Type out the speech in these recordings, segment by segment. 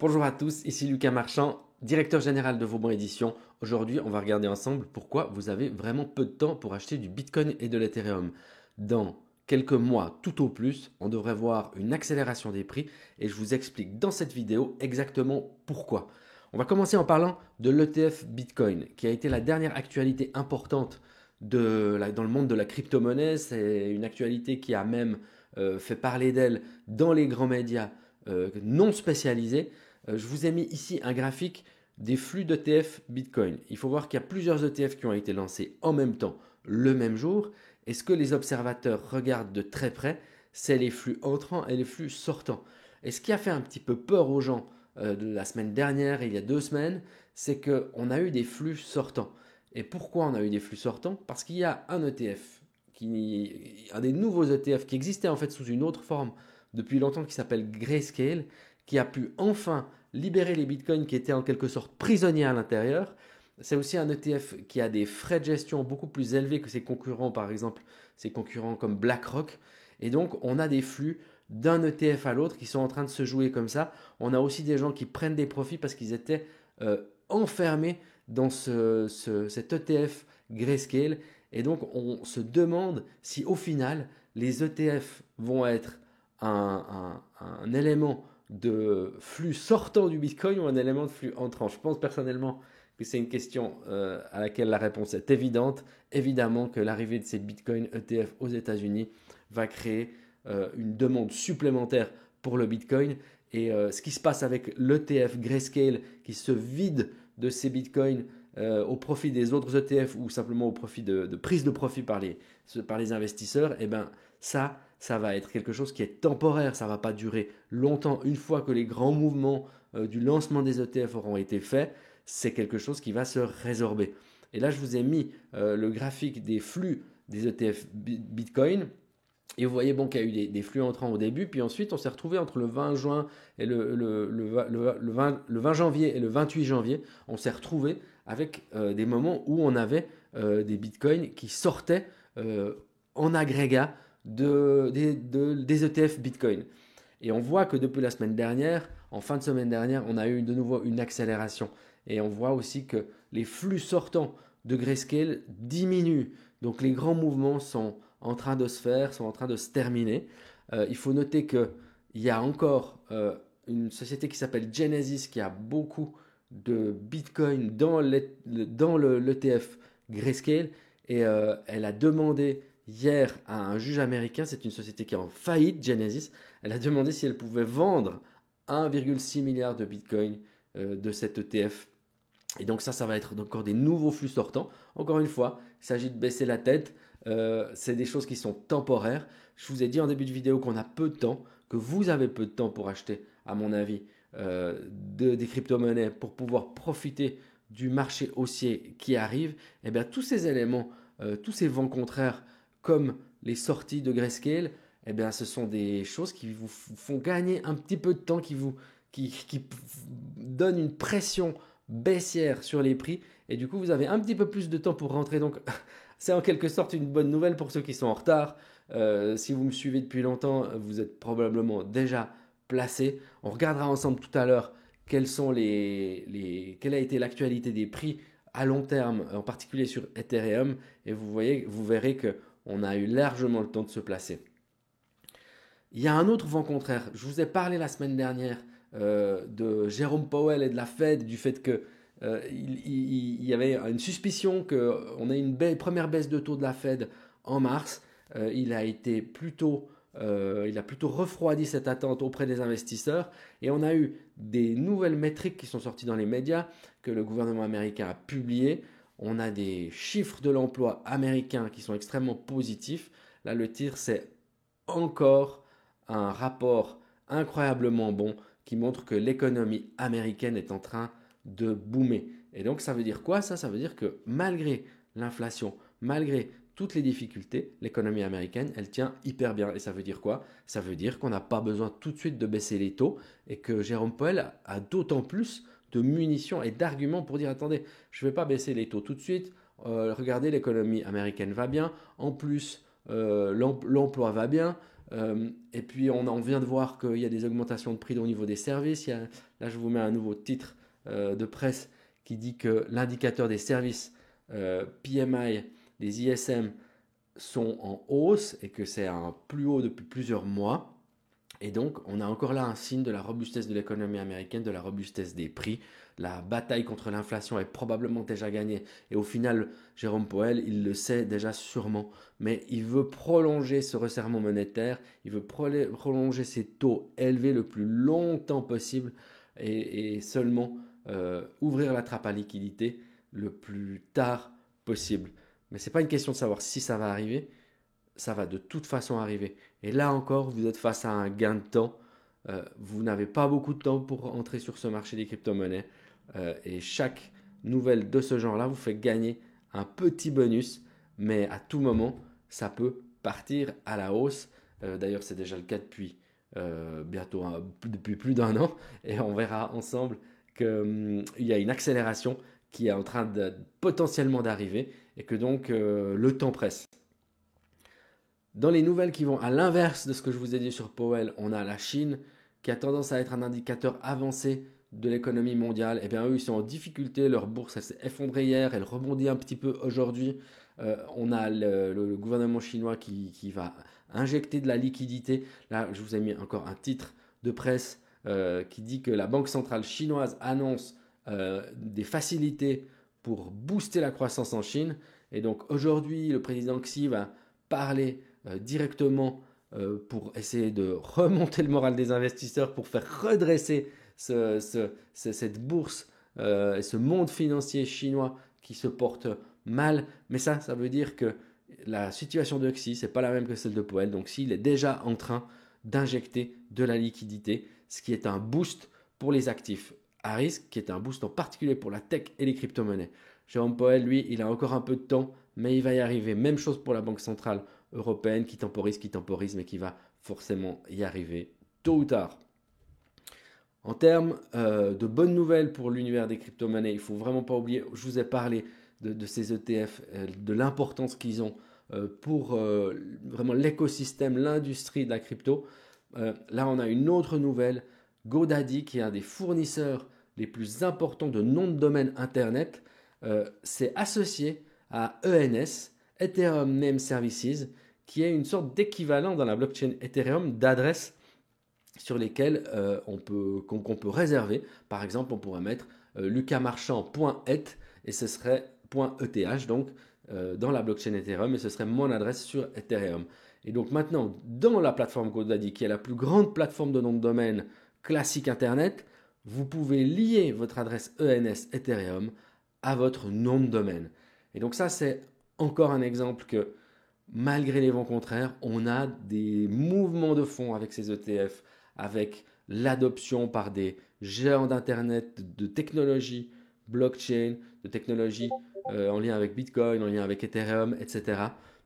Bonjour à tous, ici Lucas Marchand, directeur général de Vauban Édition. Aujourd'hui, on va regarder ensemble pourquoi vous avez vraiment peu de temps pour acheter du Bitcoin et de l'Ethereum. Dans quelques mois, tout au plus, on devrait voir une accélération des prix et je vous explique dans cette vidéo exactement pourquoi. On va commencer en parlant de l'ETF Bitcoin, qui a été la dernière actualité importante dans le monde de la crypto-monnaie. C'est une actualité qui a même fait parler d'elle dans les grands médias non spécialisés. Je vous ai mis ici un graphique des flux d'ETF Bitcoin. Il faut voir qu'il y a plusieurs ETF qui ont été lancés en même temps, le même jour. Et ce que les observateurs regardent de très près, c'est les flux entrants et les flux sortants. Et ce qui a fait un petit peu peur aux gens de la semaine dernière et il y a 2 semaines, c'est qu'on a eu des flux sortants. Et pourquoi on a eu des flux sortants? Parce qu'il y a un ETF, un des nouveaux ETF qui existait en fait sous une autre forme depuis longtemps qui s'appelle Grayscale, qui a pu enfin libérer les bitcoins qui étaient en quelque sorte prisonniers à l'intérieur. C'est aussi un ETF qui a des frais de gestion beaucoup plus élevés que ses concurrents, par exemple ses concurrents comme BlackRock. Et donc on a des flux d'un ETF à l'autre qui sont en train de se jouer comme ça. On a aussi des gens qui prennent des profits parce qu'ils étaient enfermés dans cet ETF Grayscale. Et donc on se demande si au final les ETF vont être un élément de flux sortant du Bitcoin ou un élément de flux entrant. Je pense personnellement que c'est une question à laquelle la réponse est évidente. Évidemment que l'arrivée de ces Bitcoin ETF aux États-Unis va créer une demande supplémentaire pour le Bitcoin. Et ce qui se passe avec l'ETF Grayscale qui se vide de ces Bitcoins au profit des autres ETF ou simplement au profit de prise de profit par les investisseurs, eh ben ça va être quelque chose qui est temporaire, ça ne va pas durer longtemps. Une fois que les grands mouvements du lancement des ETF auront été faits, c'est quelque chose qui va se résorber. Et là, je vous ai mis le graphique des flux des ETF Bitcoin. Et vous voyez bon, qu'il y a eu des flux entrants au début, puis ensuite on s'est retrouvé entre le 20 juin et le 20 janvier et le 28 janvier, on s'est retrouvé avec des moments où on avait des bitcoins qui sortaient en agrégat des ETF Bitcoin. Et on voit que depuis la semaine dernière, en fin de semaine dernière, on a eu de nouveau une accélération. Et on voit aussi que les flux sortants de Grayscale diminuent. Donc les grands mouvements sont en train de se faire, sont en train de se terminer. Il faut noter qu'il y a encore une société qui s'appelle Genesis qui a beaucoup de Bitcoin dans l'ETF Grayscale et elle a demandé hier à un juge américain, c'est une société qui est en faillite, Genesis, elle a demandé si elle pouvait vendre 1,6 milliard de Bitcoin de cet ETF. Et donc ça va être encore des nouveaux flux sortants. Encore une fois, il s'agit de baisser la tête. C'est des choses qui sont temporaires. Je vous ai dit en début de vidéo qu'on a peu de temps, que vous avez peu de temps pour acheter, à mon avis, des crypto-monnaies pour pouvoir profiter du marché haussier qui arrive. Et bien tous ces éléments, tous ces vents contraires, comme les sorties de Grayscale, eh bien, ce sont des choses qui vous font gagner un petit peu de temps, qui donnent une pression baissière sur les prix et du coup vous avez un petit peu plus de temps pour rentrer, donc c'est en quelque sorte une bonne nouvelle pour ceux qui sont en retard. Si vous me suivez depuis longtemps, vous êtes probablement déjà placé. On regardera ensemble tout à l'heure quelle a été l'actualité des prix à long terme, en particulier sur Ethereum, et vous verrez que on a eu largement le temps de se placer. Il y a un autre vent contraire. Je vous ai parlé la semaine dernière de Jérôme Powell et de la Fed, du fait que il y avait une suspicion qu'on ait une première baisse de taux de la Fed en mars. Il a plutôt refroidi cette attente auprès des investisseurs et on a eu des nouvelles métriques qui sont sorties dans les médias que le gouvernement américain a publiées. On a des chiffres de l'emploi américain qui sont extrêmement positifs. Là, le tir, c'est encore un rapport incroyablement bon qui montre que l'économie américaine est en train de boomer. Et donc ça veut dire quoi ça? Ça veut dire que malgré l'inflation, malgré toutes les difficultés, l'économie américaine, elle tient hyper bien. Et ça veut dire quoi? Ça veut dire qu'on n'a pas besoin tout de suite de baisser les taux et que Jérôme Powell a d'autant plus de munitions et d'arguments pour dire attendez, je ne vais pas baisser les taux tout de suite. Regardez, l'économie américaine va bien. En plus, l'emploi va bien. Et puis on vient de voir qu'il y a des augmentations de prix au niveau des services. Là, je vous mets un nouveau titre de presse qui dit que l'indicateur des services PMI, des ISM, sont en hausse et que c'est un plus haut depuis plusieurs mois. Et donc, on a encore là un signe de la robustesse de l'économie américaine, de la robustesse des prix. La bataille contre l'inflation est probablement déjà gagnée. Et au final, Jérôme Powell, il le sait déjà sûrement. Mais il veut prolonger ce resserrement monétaire. Il veut prolonger ses taux élevés le plus longtemps possible. Et seulement ouvrir la trappe à liquidité le plus tard possible. Mais ce n'est pas une question de savoir si ça va arriver. Ça va de toute façon arriver. Et là encore, vous êtes face à un gain de temps. Vous n'avez pas beaucoup de temps pour entrer sur ce marché des crypto-monnaies. Et chaque nouvelle de ce genre-là vous fait gagner un petit bonus. Mais à tout moment, ça peut partir à la hausse. D'ailleurs, c'est déjà le cas depuis bientôt depuis plus d'un an. Et on verra ensemble qu'il y a une accélération qui est en train de potentiellement d'arriver et que donc le temps presse. Dans les nouvelles qui vont à l'inverse de ce que je vous ai dit sur Powell, on a la Chine qui a tendance à être un indicateur avancé de l'économie mondiale. Eh bien, eux, ils sont en difficulté. Leur bourse, elle s'est effondrée hier. Elle rebondit un petit peu aujourd'hui. On a le gouvernement chinois qui va injecter de la liquidité. Là, je vous ai mis encore un titre de presse qui dit que la Banque centrale chinoise annonce des facilités pour booster la croissance en Chine. Et donc, aujourd'hui, le président Xi va parler directement pour essayer de remonter le moral des investisseurs, pour faire redresser cette bourse et ce monde financier chinois qui se porte mal. Mais ça veut dire que la situation de Xi, c'est pas la même que celle de Powell. Donc Xi, il est déjà en train d'injecter de la liquidité, ce qui est un boost pour les actifs à risque, qui est un boost en particulier pour la tech et les crypto-monnaies. Jérôme Powell, lui, il a encore un peu de temps, mais il va y arriver. Même chose pour la Banque centrale européenne qui temporise, mais qui va forcément y arriver tôt ou tard. En termes de bonnes nouvelles pour l'univers des crypto-monnaies, il ne faut vraiment pas oublier, je vous ai parlé de ces ETF, de l'importance qu'ils ont pour vraiment l'écosystème, l'industrie de la crypto. Là, on a une autre nouvelle, GoDaddy, qui est un des fournisseurs les plus importants de noms de domaine Internet, s'est associé à ENS, Ethereum Name Services, qui est une sorte d'équivalent dans la blockchain Ethereum d'adresses sur lesquelles qu'on peut réserver. Par exemple, on pourrait mettre lucasmarchand.et et ce serait .eth donc dans la blockchain Ethereum et ce serait mon adresse sur Ethereum. Et donc maintenant, dans la plateforme GoDaddy, qui est la plus grande plateforme de nom de domaine classique Internet, vous pouvez lier votre adresse ENS Ethereum à votre nom de domaine. Et donc ça, c'est encore un exemple que malgré les vents contraires, on a des mouvements de fond avec ces ETF, avec l'adoption par des géants d'Internet de technologies blockchain, de technologies en lien avec Bitcoin, en lien avec Ethereum, etc.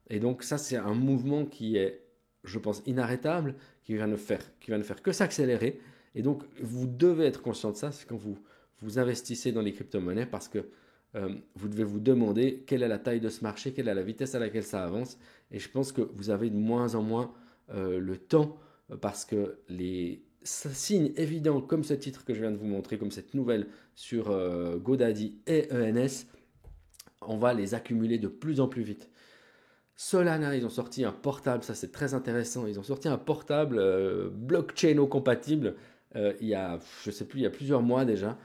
Et donc ça, c'est un mouvement qui est, je pense, inarrêtable, qui va ne faire que s'accélérer. Et donc, vous devez être conscient de ça, c'est quand vous investissez dans les crypto-monnaies, parce que vous devez vous demander quelle est la taille de ce marché, quelle est la vitesse à laquelle ça avance. Et je pense que vous avez de moins en moins le temps parce que les signes évidents comme ce titre que je viens de vous montrer, comme cette nouvelle sur GoDaddy et ENS, on va les accumuler de plus en plus vite. Solana, ils ont sorti un portable, ça c'est très intéressant. Ils ont sorti un portable blockchain-compatible il y a, je sais plus, il y a plusieurs mois déjà.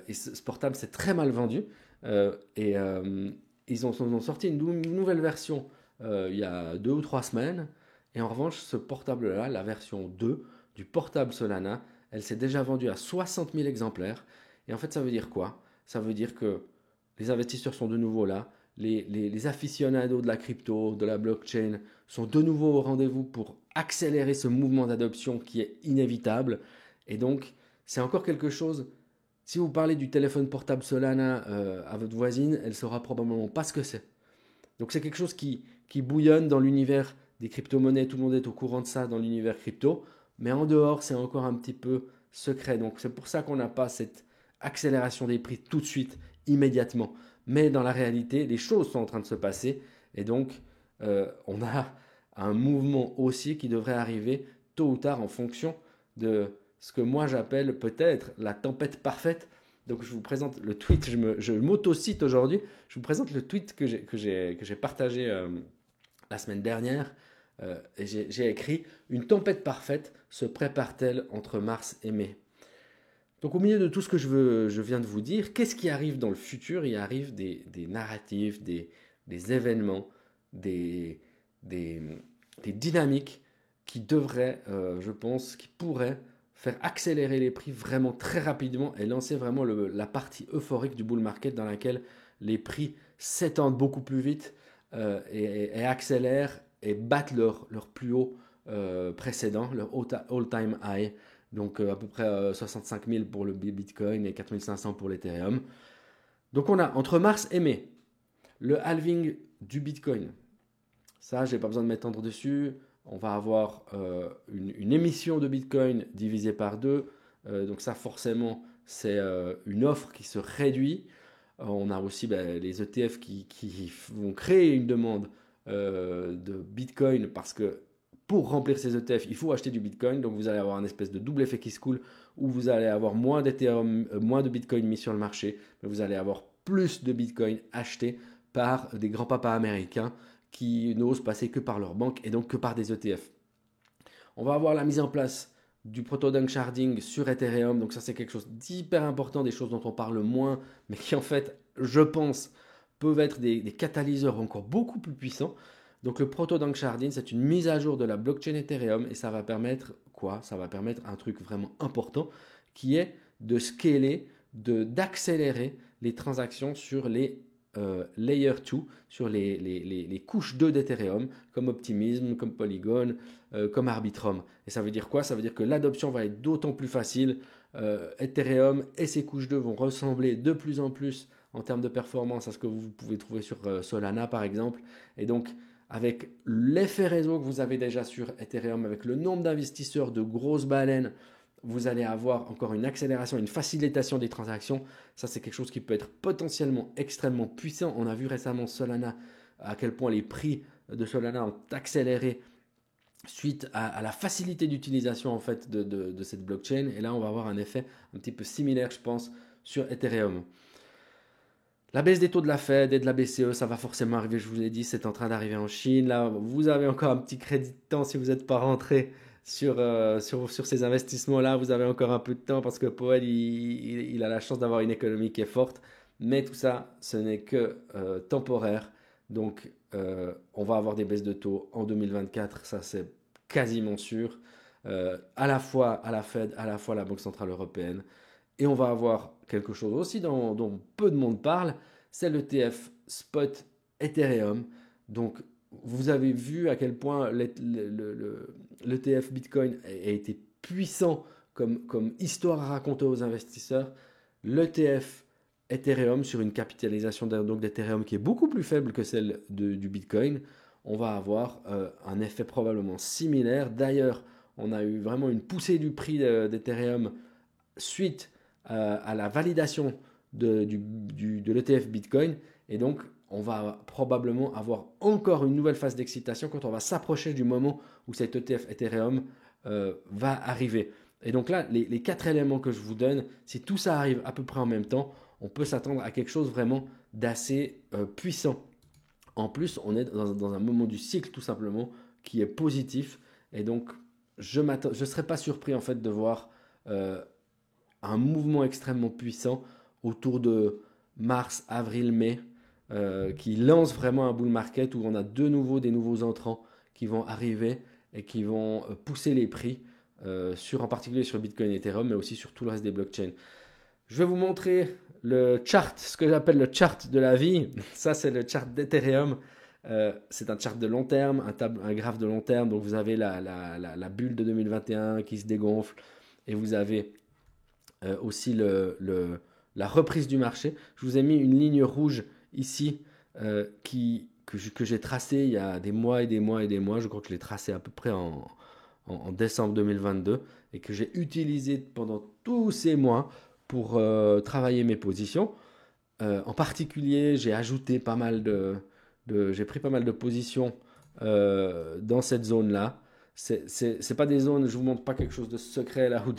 Et ce portable c'est très mal vendu. Ils ont sorti une nouvelle version il y a 2 ou 3 semaines. Et en revanche, ce portable-là, la version 2 du portable Solana, elle s'est déjà vendue à 60 000 exemplaires. Et en fait, ça veut dire quoi? Ça veut dire que les investisseurs sont de nouveau là. Les aficionados de la crypto, de la blockchain sont de nouveau au rendez-vous pour accélérer ce mouvement d'adoption qui est inévitable. Et donc, c'est encore quelque chose. Si vous parlez du téléphone portable Solana à votre voisine, elle ne saura probablement pas ce que c'est. Donc c'est quelque chose qui bouillonne dans l'univers des crypto-monnaies. Tout le monde est au courant de ça dans l'univers crypto. Mais en dehors, c'est encore un petit peu secret. Donc c'est pour ça qu'on n'a pas cette accélération des prix tout de suite, immédiatement. Mais dans la réalité, les choses sont en train de se passer. Et donc, on a un mouvement haussier qui devrait arriver tôt ou tard en fonction de ce que moi j'appelle peut-être la tempête parfaite. Donc je vous présente le tweet, je m'auto-cite aujourd'hui, je vous présente le tweet que j'ai partagé la semaine dernière. Et j'ai écrit: une tempête parfaite se prépare-t-elle entre mars et mai? Donc au milieu de tout ce que je viens de vous dire, qu'est-ce qui arrive dans le futur? Il arrive des narratifs, des événements, des, des, des dynamiques qui devraient, je pense, qui pourraient faire accélérer les prix vraiment très rapidement et lancer vraiment la partie euphorique du bull market dans laquelle les prix s'étendent beaucoup plus vite et accélèrent et battent leur plus haut précédent, leur all-time high. Donc à peu près 65 000 pour le Bitcoin et 4 500 pour l'Ethereum. Donc on a entre mars et mai le halving du Bitcoin. Ça, je n'ai pas besoin de m'étendre dessus. On va avoir une émission de Bitcoin divisée par deux. Donc ça, forcément, c'est une offre qui se réduit. On a aussi les ETF qui vont créer une demande de Bitcoin parce que pour remplir ces ETF, il faut acheter du Bitcoin. Donc vous allez avoir un espèce de double effet qui se coule où vous allez avoir moins d'Ethereum, moins de Bitcoin mis sur le marché, mais vous allez avoir plus de Bitcoin achetés par des grands papas américains qui n'osent passer que par leur banque et donc que par des ETF. On va avoir la mise en place du proto-dunk sharding sur Ethereum. Donc ça, c'est quelque chose d'hyper important, des choses dont on parle moins, mais qui en fait, je pense, peuvent être des catalyseurs encore beaucoup plus puissants. Donc le proto-dunk sharding, c'est une mise à jour de la blockchain Ethereum et ça va permettre quoi? Ça va permettre un truc vraiment important qui est de scaler, d'accélérer les transactions sur les Layer 2, sur les couches 2 d'Ethereum, comme Optimism, comme Polygon, comme Arbitrum. Et ça veut dire quoi? Ça veut dire que l'adoption va être d'autant plus facile. Ethereum et ses couches 2 vont ressembler de plus en plus en termes de performance à ce que vous pouvez trouver sur Solana par exemple. Et donc, avec l'effet réseau que vous avez déjà sur Ethereum, avec le nombre d'investisseurs, de grosses baleines, vous allez avoir encore une accélération, une facilitation des transactions. Ça, c'est quelque chose qui peut être potentiellement extrêmement puissant. On a vu récemment Solana, à quel point les prix de Solana ont accéléré suite à la facilité d'utilisation en fait de cette blockchain. Et là, on va avoir un effet un petit peu similaire, je pense, sur Ethereum. La baisse des taux de la Fed et de la BCE, ça va forcément arriver, je vous l'ai dit, c'est en train d'arriver en Chine. Là, vous avez encore un petit crédit de temps si vous n'êtes pas rentré sur ces investissements-là. Vous avez encore un peu de temps parce que Powell, il a la chance d'avoir une économie qui est forte. Mais tout ça, ce n'est que temporaire. Donc, on va avoir des baisses de taux en 2024, ça c'est quasiment sûr. À la fois à la Fed, à la fois à la Banque Centrale Européenne. Et on va avoir quelque chose aussi dont peu de monde parle, c'est l'ETF Spot Ethereum. Donc, vous avez vu à quel point l'ETF Bitcoin a été puissant comme histoire à raconter aux investisseurs. L'ETF Ethereum, sur une capitalisation d'Ethereum qui est beaucoup plus faible que celle du Bitcoin, on va avoir un effet probablement similaire. D'ailleurs, on a eu vraiment une poussée du prix d'Ethereum suite à la validation de l'ETF Bitcoin. Et donc, on va probablement avoir encore une nouvelle phase d'excitation quand on va s'approcher du moment où cet ETF Ethereum va arriver. Et donc là, les quatre éléments que je vous donne, si tout ça arrive à peu près en même temps, on peut s'attendre à quelque chose vraiment d'assez puissant. En plus, on est dans un moment du cycle tout simplement qui est positif. Et donc, je ne serais pas surpris en fait de voir un mouvement extrêmement puissant autour de mars, avril, mai, qui lance vraiment un bull market où on a des nouveaux entrants qui vont arriver et qui vont pousser les prix, en particulier sur Bitcoin et Ethereum, mais aussi sur tout le reste des blockchains. Je vais vous montrer le chart, ce que j'appelle le chart de la vie. Ça, c'est le chart d'Ethereum. C'est un chart de long terme, un graphe de long terme. Donc, vous avez la bulle de 2021 qui se dégonfle et vous avez aussi la reprise du marché. Je vous ai mis une ligne rouge ici que j'ai tracée il y a des mois et des mois et des mois. Je crois que je l'ai tracée à peu près en décembre 2022 et que j'ai utilisé pendant tous ces mois pour travailler mes positions. En particulier, j'ai ajouté pas mal j'ai pris pas mal de positions dans cette zone-là. C'est pas des zones, je vous montre pas quelque chose de secret là ou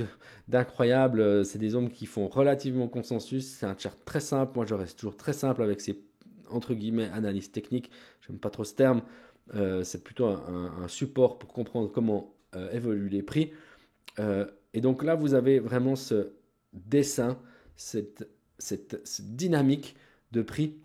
d'incroyable. C'est des zones qui font relativement consensus. C'est un chart très simple. Moi, je reste toujours très simple avec ces entre guillemets analyses techniques. J'aime pas trop ce terme. C'est plutôt un support pour comprendre comment évoluent les prix. Et donc là, vous avez vraiment ce dessin, cette dynamique de prix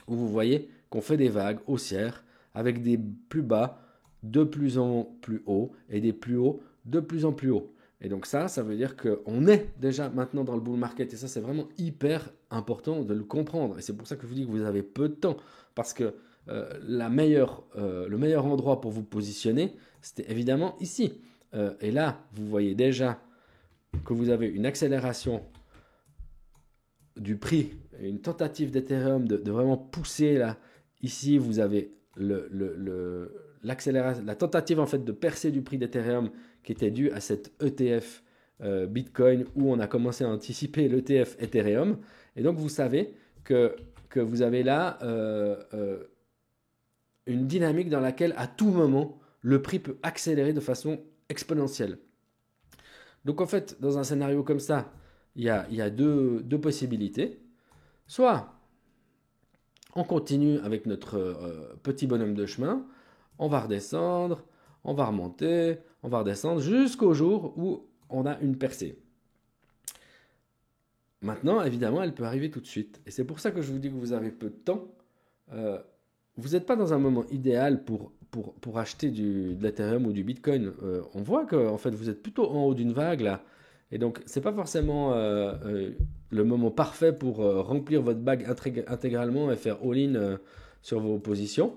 où vous voyez qu'on fait des vagues haussières avec des plus bas de plus en plus haut et des plus hauts de plus en plus haut. Et donc ça veut dire qu'on est déjà maintenant dans le bull market. Et ça, c'est vraiment hyper important de le comprendre. Et c'est pour ça que je vous dis que vous avez peu de temps. Parce que le meilleur endroit pour vous positionner, c'était évidemment ici. Et là, vous voyez déjà que vous avez une accélération du prix, une tentative d'Ethereum de vraiment pousser là. Ici, vous avez la tentative en fait de percer du prix d'Ethereum qui était due à cet ETF Bitcoin où on a commencé à anticiper l'ETF Ethereum. Et donc, vous savez que vous avez là une dynamique dans laquelle à tout moment, le prix peut accélérer de façon exponentielle. Donc en fait, dans un scénario comme ça, il y a deux possibilités. Soit on continue avec notre petit bonhomme de chemin, on va redescendre, on va remonter, on va redescendre jusqu'au jour où on a une percée. Maintenant, évidemment, elle peut arriver tout de suite. Et c'est pour ça que je vous dis que vous avez peu de temps. Vous n'êtes pas dans un moment idéal pour acheter de l'Ethereum ou du Bitcoin. On voit que en fait, vous êtes plutôt en haut d'une vague là. Et donc, ce n'est pas forcément le moment parfait pour remplir votre bague intégralement et faire all-in sur vos positions.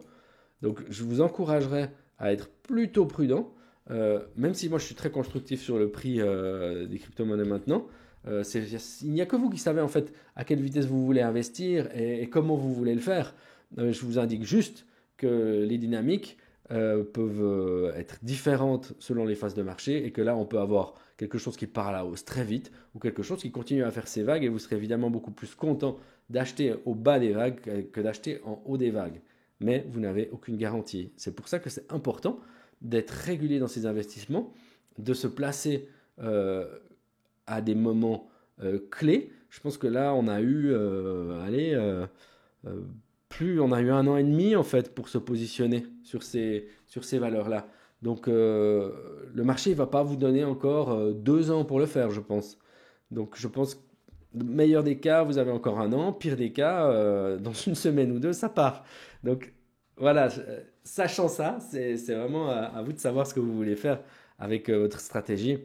Donc, je vous encouragerais à être plutôt prudent, même si moi je suis très constructif sur le prix des crypto-monnaies maintenant. Il n'y a que vous qui savez en fait à quelle vitesse vous voulez investir et comment vous voulez le faire. Je vous indique juste que les dynamiques peuvent être différentes selon les phases de marché et que là, on peut avoir quelque chose qui part à la hausse très vite ou quelque chose qui continue à faire ses vagues et vous serez évidemment beaucoup plus content d'acheter au bas des vagues que d'acheter en haut des vagues. Mais vous n'avez aucune garantie. C'est pour ça que c'est important d'être régulier dans ses investissements, de se placer à des moments clés. Je pense que là, on a eu, on a eu 1 an et demi en fait pour se positionner sur ces valeurs-là. Donc le marché ne va pas vous donner encore 2 ans pour le faire, je pense. Donc je pense que meilleur des cas, vous avez encore 1 an. Pire des cas, dans une semaine ou deux, ça part. Donc voilà, sachant ça, c'est vraiment à vous de savoir ce que vous voulez faire avec votre stratégie.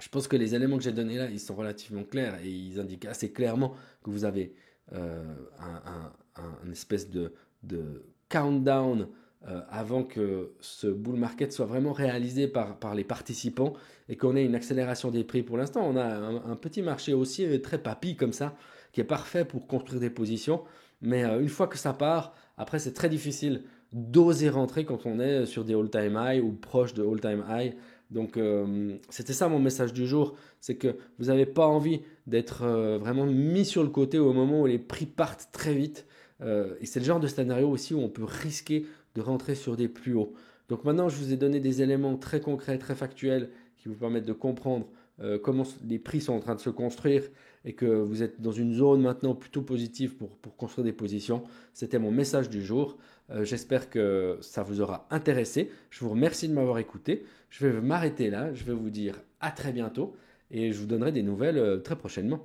Je pense que les éléments que j'ai donnés là, ils sont relativement clairs et ils indiquent assez clairement que vous avez un espèce de countdown avant que ce bull market soit vraiment réalisé par les participants et qu'on ait une accélération des prix. Pour l'instant, on a un petit marché haussier très papy comme ça, qui est parfait pour construire des positions. Mais une fois que ça part, après c'est très difficile d'oser rentrer quand on est sur des all-time high ou proche de all-time high. Donc c'était ça mon message du jour, c'est que vous n'avez pas envie d'être vraiment mis sur le côté au moment où les prix partent très vite. Et c'est le genre de scénario aussi où on peut risquer de rentrer sur des plus hauts. Donc maintenant, je vous ai donné des éléments très concrets, très factuels qui vous permettent de comprendre comment les prix sont en train de se construire et que vous êtes dans une zone maintenant plutôt positive pour construire des positions. C'était mon message du jour. J'espère que ça vous aura intéressé. Je vous remercie de m'avoir écouté. Je vais m'arrêter là. Je vais vous dire à très bientôt et je vous donnerai des nouvelles très prochainement.